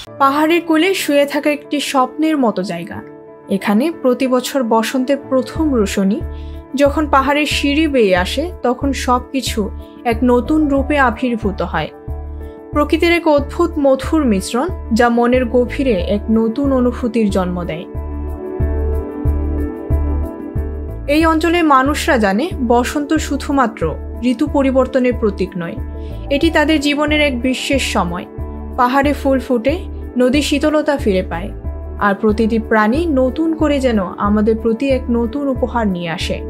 পাহাড়ের কোলে শুয়ে থাকা একটি স্বপ্নের মতো জায়গা। এখানে প্রতি বছর বসন্তের প্রথম রোশনি যখন পাহাড়ের সিঁড়ি বেয়ে আসে, তখন সবকিছু এক নতুন রূপে আবির্ভূত হয়। প্রকৃতির এক অদ্ভুত মধুর মিশ্রণ, যা মনের গভীরে এক নতুন অনুভূতির জন্ম দেয়। এই অঞ্চলের মানুষরা জানে বসন্ত শুধুমাত্র ঋতু পরিবর্তনের প্রতীক নয়, এটি তাদের জীবনের এক বিশেষ সময়। পাহাড়ে ফুল ফুটে, নদী শীতলতা ফিরে পায়, আর প্রতিটি প্রাণী নতুন করে যেন আমাদের প্রতি এক নতুন উপহার নিয়ে আসে।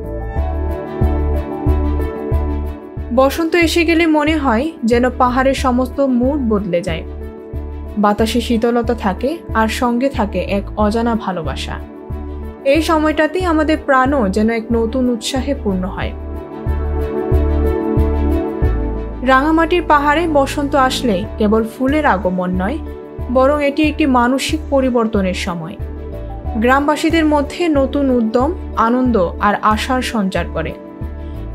বসন্ত এসে গেলে মনে হয় যেন পাহাড়ের সমস্ত মুড বদলে যায়। বাতাসে শীতলতা থাকে, আর সঙ্গে থাকে এক অজানা ভালোবাসা। এই সময়টাতেই আমাদের প্রাণও যেন এক নতুন উৎসাহে পূর্ণ হয়। রাঙামাটির পাহাড়ে বসন্ত আসলে কেবল ফুলের আগমন নয়, বরং এটি একটি মানসিক পরিবর্তনের সময়। গ্রামবাসীদের মধ্যে নতুন উদ্যম, আনন্দ আর আশার সঞ্চার করে।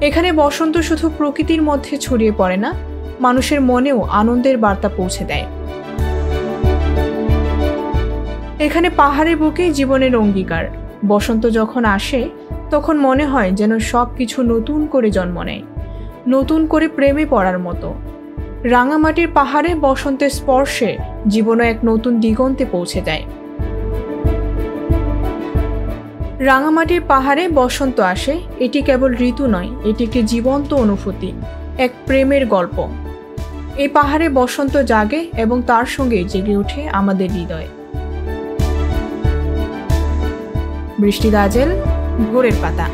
এখানে বসন্ত শুধু প্রকৃতির মধ্যে ছড়িয়ে পড়ে না, মানুষের মনেও আনন্দের বার্তা পৌঁছে দেয়। এখানে পাহাড়ের বুকে জীবনের অঙ্গীকার। বসন্ত যখন আসে, তখন মনে হয় যেন সব কিছু নতুন করে জন্ম নেয়, নতুন করে প্রেমে পড়ার মতো। রাঙামাটির পাহাড়ে বসন্তের স্পর্শে জীবনও এক নতুন দিগন্তে পৌঁছে দেয়। রাঙামাটির পাহাড়ে বসন্ত আসে, এটি কেবল ঋতু নয়, এটি একটি জীবন্ত অনুভূতি, এক প্রেমের গল্প। এই পাহাড়ে বসন্ত জাগে এবং তার সঙ্গে জেগে ওঠে আমাদের হৃদয়। বৃষ্টি দাজেল, ভোরের পাতা।